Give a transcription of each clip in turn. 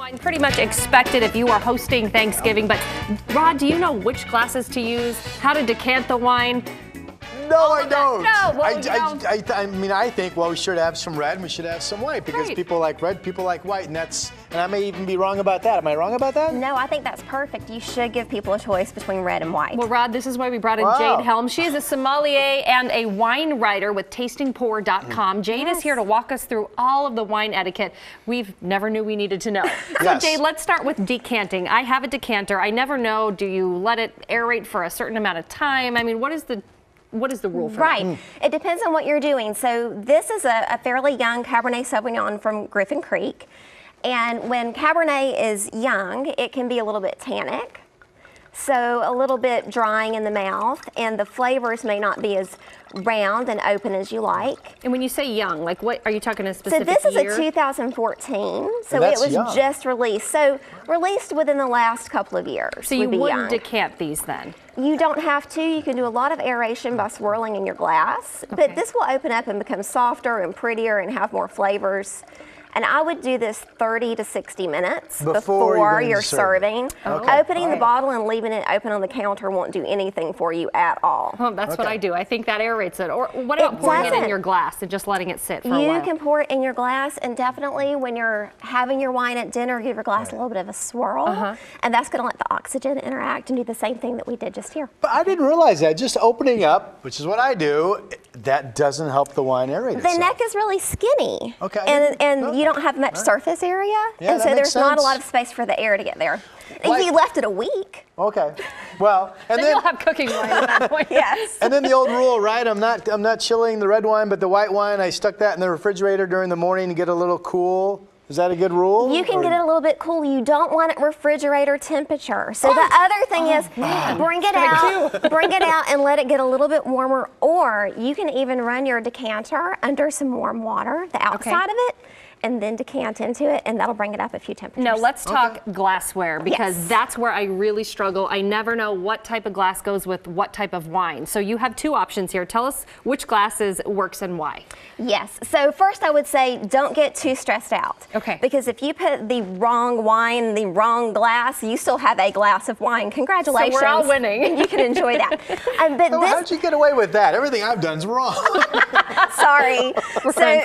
Wine pretty much expected if you are hosting Thanksgiving, but Rod, do you know which glasses to use? How to decant the wine? No, I don't. No, well, I mean, I think, well, we should have some red and we should have some white because people like red, people like white, and I may even be wrong about that. Am I wrong about that? No, I think that's perfect. You should give people a choice between red and white. Well, Rod, this is why we brought in Jade Helm. She is a sommelier and a wine writer with tastingpour.com. Jade is here to walk us through all of the wine etiquette we've never knew we needed to know. So, Jade, let's start with decanting. I have a decanter. I never know, do you let it aerate for a certain amount of time? I mean, what is the rule for that? It depends on what you're doing. So this is a fairly young Cabernet Sauvignon from Griffin Creek. And when Cabernet is young, it can be a little bit tannic. So a little bit drying in the mouth, and the flavors may not be as round and open as you like. And when you say young, like what are you talking a specific year? So this year? is a 2014, so it was just released. So released within the last couple of years. So you wouldn't decant these then? You don't have to. You can do a lot of aeration by swirling in your glass, but this will open up and become softer and prettier and have more flavors. And I would do this 30 to 60 minutes before you're serving. Opening the bottle and leaving it open on the counter won't do anything for you at all. Oh, that's what I do. I think that aerates it. Or what about pouring it in your glass and just letting it sit for a while? You can pour it in your glass, and definitely when you're having your wine at dinner, give your glass a little bit of a swirl, and that's going to let the oxygen interact and do the same thing that we did just here. But I didn't realize that. Just opening up, which is what I do, that doesn't help the wine aerate itself. The neck is really skinny. Okay. And you don't have much surface area, and so there's not a lot of space for the air to get there. If you left it a week. Okay. Well, and then you'll have cooking wine at that point. Yes. And then the old rule, right? I'm not chilling the red wine, but the white wine, I stuck that in the refrigerator during the morning to get a little cool. Is that a good rule? You can get it a little bit cool. You don't want it refrigerator temperature. So the other thing is bring it out and let it get a little bit warmer, or you can even run your decanter under some warm water, the outside of it, and then decant into it, and that'll bring it up a few temperatures. Now let's talk glassware, because that's where I really struggle. I never know what type of glass goes with what type of wine. So you have two options here. Tell us which glasses works and why. Yes, so first I would say don't get too stressed out. Okay. Because if you put the wrong wine in the wrong glass, you still have a glass of wine. Congratulations. So we're all winning. You can enjoy that. How'd you get away with that? Everything I've done is wrong. Sorry. So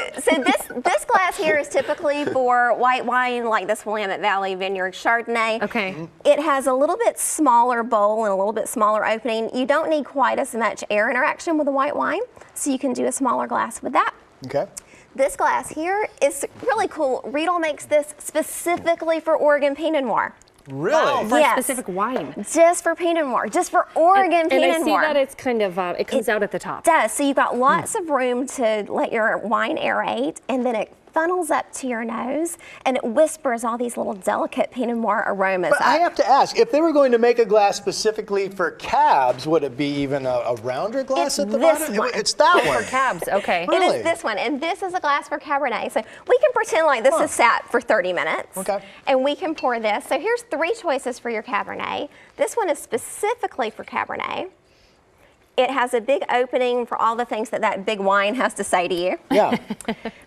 this glass here is typically for white wine, like this Willamette Valley Vineyard Chardonnay. Okay. It has a little bit smaller bowl and a little bit smaller opening. You don't need quite as much air interaction with the white wine, so you can do a smaller glass with that. Okay. This glass here is really cool. Riedel makes this specifically for Oregon Pinot Noir. Really? Wow, for a specific wine. Just for Pinot Noir, just for Oregon Pinot Noir. And I see that it's kind of, it comes out at the top. It does, so you've got lots of room to let your wine aerate, and then it funnels up to your nose, and it whispers all these little delicate Pinot Noir aromas. But I have to ask, if they were going to make a glass specifically for cabs, would it be even a rounder glass at the bottom? It's that one. For cabs, okay. Really? It is this one, and this is a glass for Cabernet. So we can pretend like this is sat for 30 minutes. Okay. And we can pour this. So here's 3 choices for your Cabernet. This one is specifically for Cabernet. It has a big opening for all the things that big wine has to say to you. Yeah.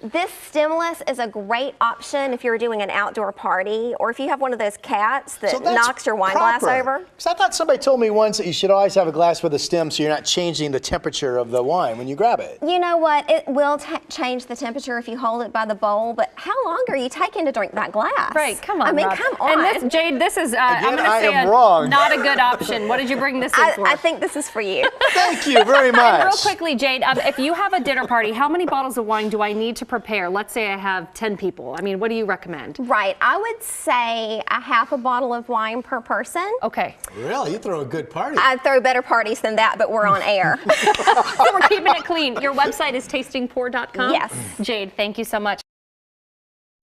This stemless is a great option if you're doing an outdoor party, or if you have one of those cats that knocks your wine glass over. So I thought somebody told me once that you should always have a glass with a stem so you're not changing the temperature of the wine when you grab it. You know what? It will change the temperature if you hold it by the bowl, but how long are you taking to drink that glass? Right, come on, I mean, Rob. come on. And this, Jade, this is, I'm going to say wrong. Not a good option. What did you bring this in for? I think this is for you. Thank you very much. And real quickly, Jade, if you have a dinner party, how many bottles of wine do I need to prepare? Let's say I have 10 people. I mean, what do you recommend? Right. I would say a half a bottle of wine per person. Okay. Really? You throw a good party. I throw better parties than that, but we're on air. So we're keeping it clean. Your website is tastingpour.com? Yes. Jade, thank you so much.